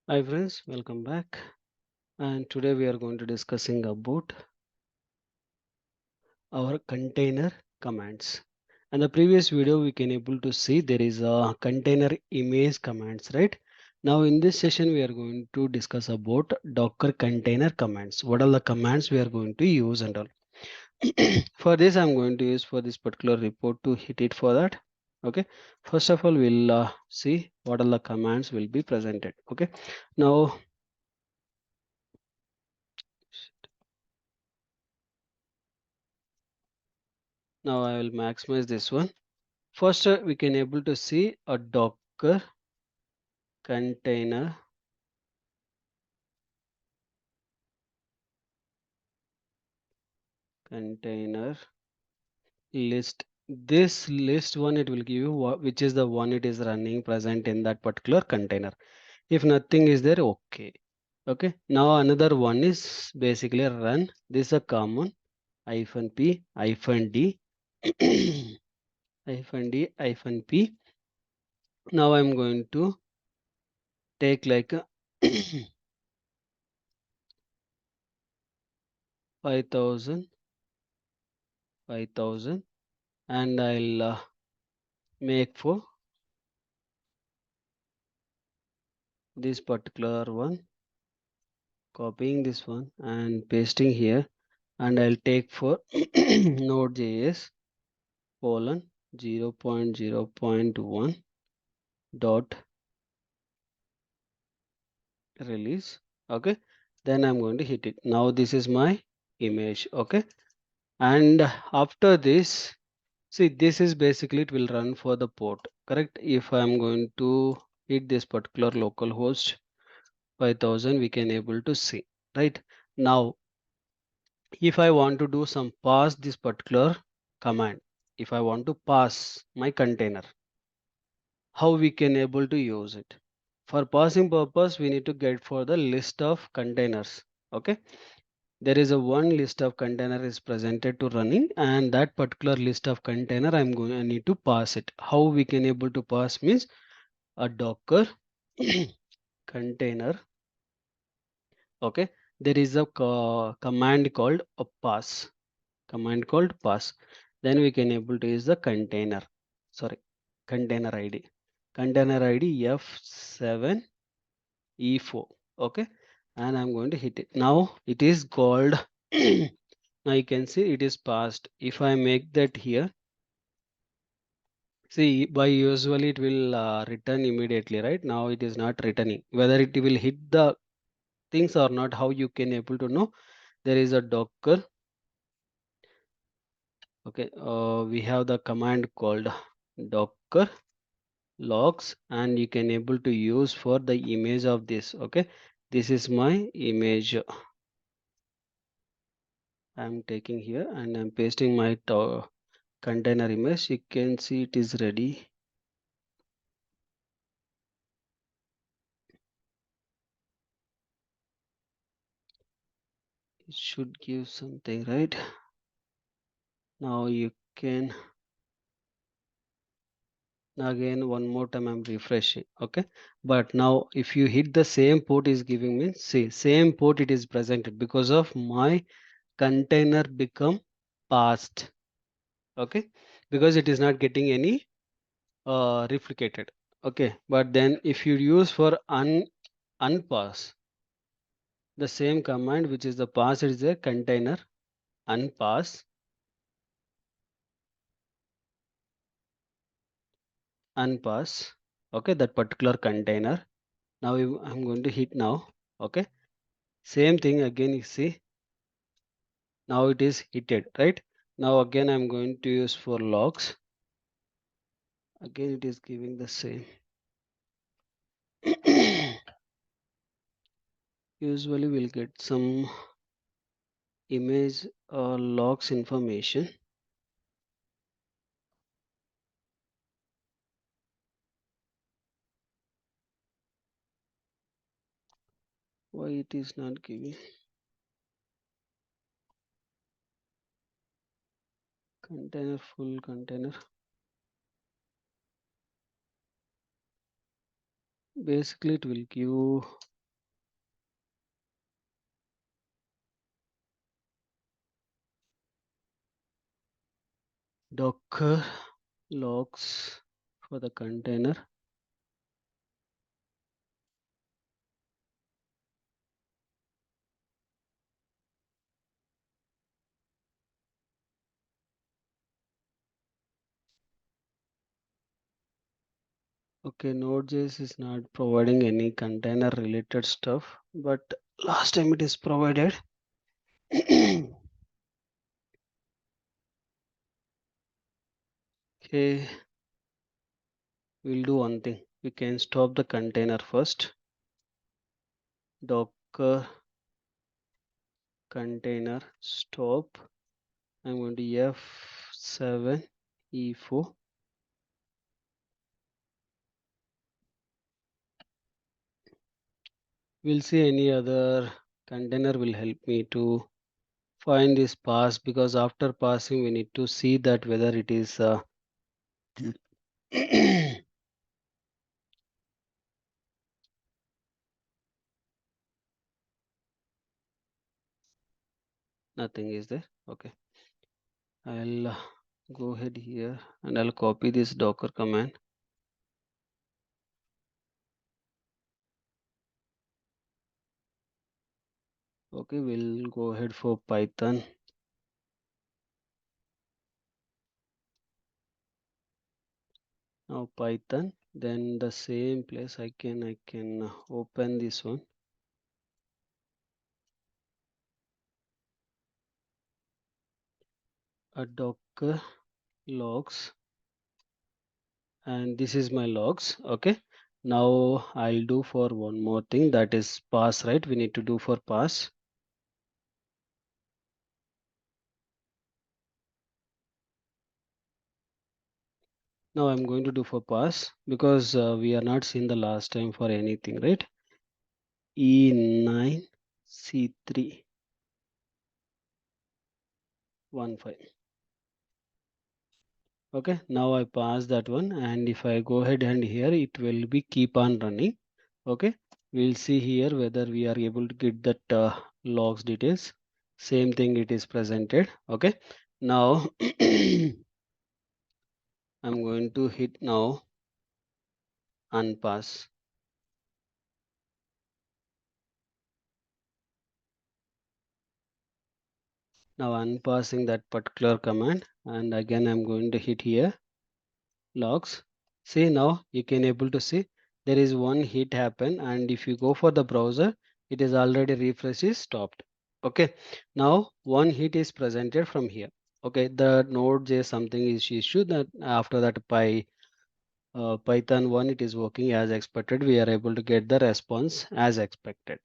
Hi friends, welcome back. And today we are going to discussing about our container commands. And the previous video we can able to see there is a container image commands, right? Now in this session we are going to discuss about Docker container commands. What are the commands we are going to use and all. For this I'm going to use for this particular report to hit it for that. Okay. First of all we'll see what are the commands will be presented. Okay. Now Now I will maximize this one. First, we can able to see a Docker container container list. This list one it will give you which is the one it is running present in that particular container. If nothing is there, okay. Okay. Now another one is basically run. This is a common -p -d -p. Now I'm going to take like a 5,000 and I'll make for this particular one, copying this one and pasting here, and I'll take for node.js colon 0.0.1 dot release. Okay, then I'm going to hit it. Now this is my image. Okay, and after this, see, this is basically it will run for the port, correct? If I'm going to hit this particular localhost 5,000, we can able to see, right? Now if I want to do some pass this particular command, if I want to pass my container, how we can able to use it? For passing purpose, we need to get for the list of containers. Okay, there is a one list of container is presented to running, and that particular list of container I need to pass it. How we can able to pass means a Docker container. Okay, there is a command called a pass. Then we can able to use the container, sorry, container id f7e4. Okay, and I'm going to hit it. Now it is called now you can see it is passed. If I make that here, see, by usually it will return immediately, right? Now it is not returning. Whether it will hit the things or not, how you can able to know? There is a Docker. Okay, we have the command called Docker logs, and you can able to use for the image of this. Okay, this is my image I'm taking here, and I'm pasting my container image. You can see it is ready. It should give something, right? Now you can again one more time I'm refreshing. Okay, but now if you hit the same port is giving me, see, same port it is presented because of my container become passed. Okay, because it is not getting any replicated. Okay, but then if you use for unpass, the same command which is the pass is a container unpass. Okay, that particular container. Now I'm going to hit now. Okay, same thing again. You see, now it is hitted, right? Now again I'm going to use for logs. Again it is giving the same. Usually we'll get some image logs information. Why it is not giving? Container, full container. Basically it will give Docker logs for the container. Okay, Node.js is not providing any container related stuff, but last time it is provided. Okay, we'll do one thing. We can stop the container first. Docker container stop. I'm going to F7 E4. We'll see any other container will help me to find this pass, because after passing we need to see that whether it is nothing is there. Okay, I'll go ahead here and I'll copy this Docker command. Okay, we'll go ahead for Python. Now Python, then the same place I can open this one. A Docker logs, and this is my logs. Okay, now I'll do for one more thing, that is pass, right? We need to do for pass. Now I'm going to do for pass, because we are not seen the last time for anything, right? E9 C3 15. Okay, now I pass that one, and if I go ahead and here it will be keep on running. Okay, we'll see here whether we are able to get that logs details. Same thing it is presented. Okay, now I'm going to hit now unpass. Now unpassing that particular command, and again I'm going to hit here logs. See, now you can able to see there is one hit happen, and if you go for the browser, it is already refresh is stopped. Okay, now one hit is presented from here. Okay, the node.js something is issue, that after that Python 1 it is working as expected. We are able to get the response as expected.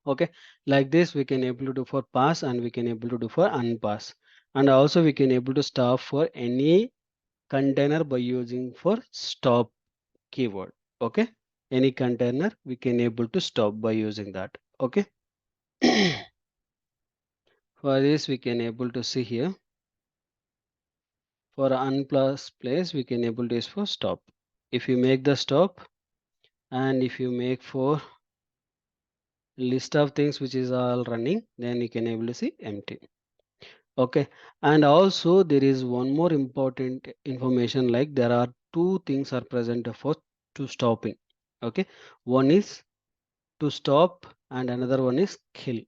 Okay, like this we can able to do for pass, and we can able to do for unpass, and also we can able to stop for any container by using for stop keyword. Okay, any container we can able to stop by using that. Okay. For this we can able to see here, for unplus place we can able to use for stop. If you make the stop, and if you make for list of things which is all running, then you can able to see empty. Okay, and also there is one more important information, like there are two things are present for to stopping. Okay, one is to stop and another one is kill.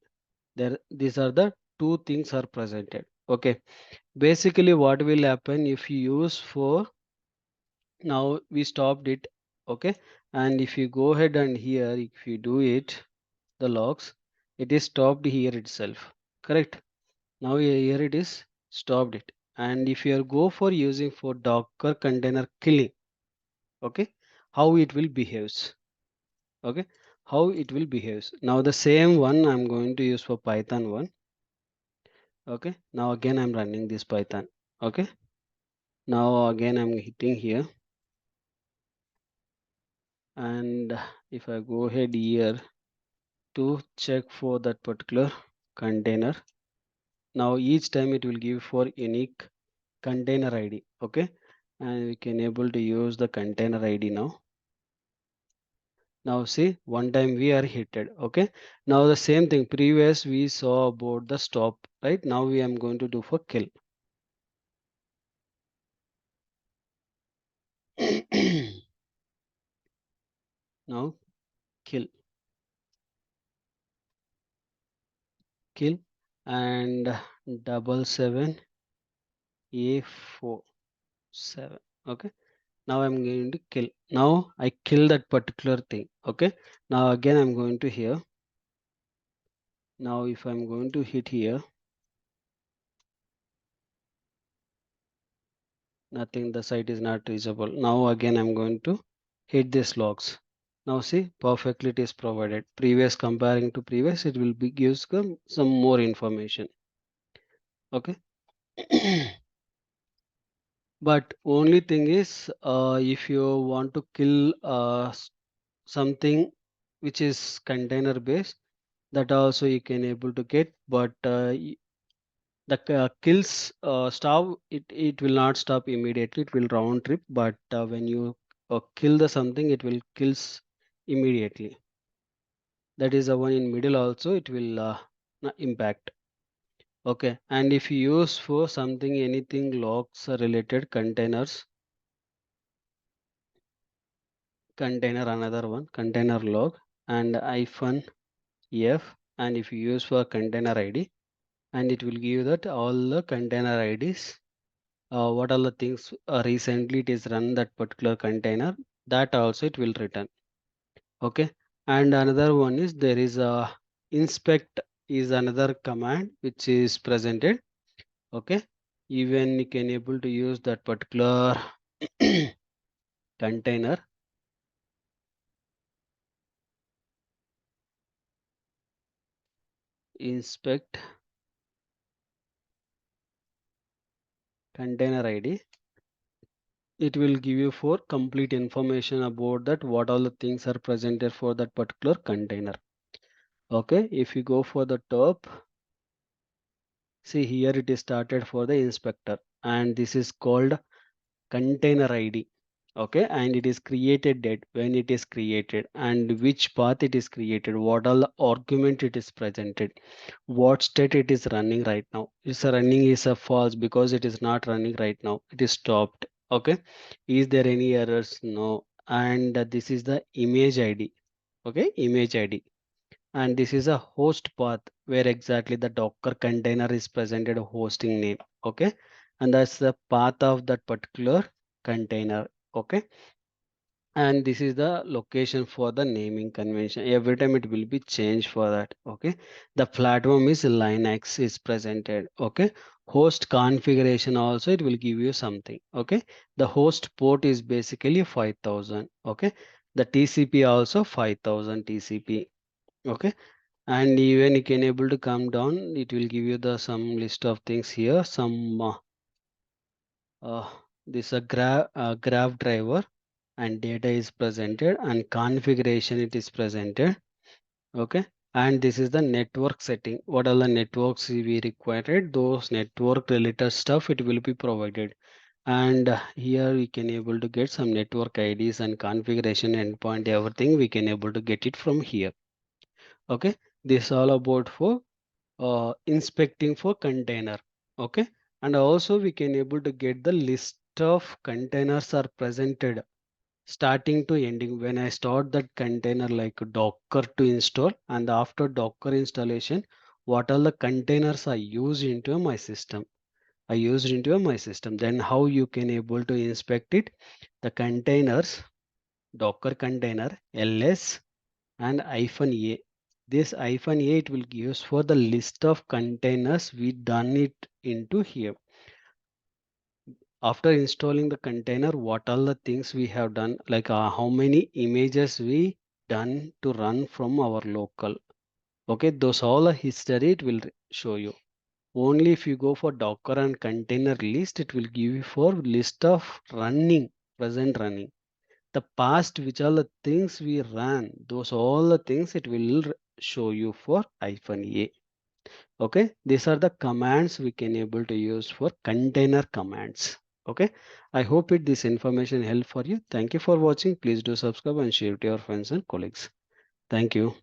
There, these are the two things are presented. Okay, basically what will happen if you use for, now we stopped it. Okay, and if you go ahead and here if you do it, the logs, it is stopped here itself, correct? Now here it is stopped it, and if you go for using for Docker container killing, okay, how it will behaves. Okay, how it will behaves. Now the same one I'm going to use for Python 1. Okay, now again I'm running this Python. Okay, now again I'm hitting here, and if I go ahead here to check for that particular container, now each time it will give for unique container ID. Okay, and we can able to use the container ID now. Now see, one time we are hitted. Okay, now the same thing previous we saw about the stop, right? Now we am going to do for kill. Now kill and 77A47. Okay. Now I'm going to kill. Now I kill that particular thing. Okay. Now again I'm going to here. Now if I'm going to hit here, nothing, the site is not reachable. Now again I'm going to hit this logs. Now see, perfectly it is provided. Previous comparing to previous, it will be gives some more information. Okay. But only thing is, if you want to kill something which is container based, that also you can able to get, but the kills stop, it will not stop immediately, it will round trip, but when you kill the something, it will kills immediately. That is the one in middle also, it will impact. Okay, and if you use for something anything logs related containers, container, another one container log and hyphen f, and if you use for container id, and it will give that all the container ids, what are the things recently it is run that particular container, that also it will return. Okay, and another one is there is a inspect is another command which is presented. Okay, even you can able to use that particular container inspect container id, it will give you for complete information about that what all the things are presented for that particular container. Okay, if you go for the top, see here it is started for the inspector, and this is called container id. Okay, and it is created date when it is created, and which path it is created, what all the argument it is presented, what state it is running right now. Is running is a false because it is not running right now, it is stopped. Okay, is there any errors? No. And this is the image id. Okay, image id, and this is a host path where exactly the docker container is presented a hosting name. Okay, and that's the path of that particular container. Okay, and this is the location for the naming convention, every time it will be changed for that. Okay, the platform is linux is presented. Okay, host configuration also it will give you something. Okay, the host port is basically 5000. Okay, the tcp also 5000 tcp. Okay, and even you can able to come down, it will give you the some list of things here, some uh, this a graph driver and data is presented and configuration it is presented. Okay, and this is the network setting, what are the networks we required, those network related stuff it will be provided. And here we can able to get some network ids and configuration endpoint, everything we can able to get it from here. Okay, this all about for inspecting for container. Okay, and also we can able to get the list of containers are presented starting to ending. When I start that container like docker to install, and after docker installation, what all the containers I use into my system, I used into my system, then how you can able to inspect it, the containers, docker container ls and hyphen a. This hyphen a it will give us for the list of containers we done it into here. After installing the container, what all the things we have done, like how many images we done to run from our local. Okay, those all the history it will show you. Only if you go for docker and container list, it will give you for list of running, present running. The past which all the things we ran, those all the things it will show you for hyphen a. Okay, these are the commands we can able to use for container commands. Okay, I hope it this information helped for you. Thank you for watching. Please do subscribe and share to your friends and colleagues. Thank you.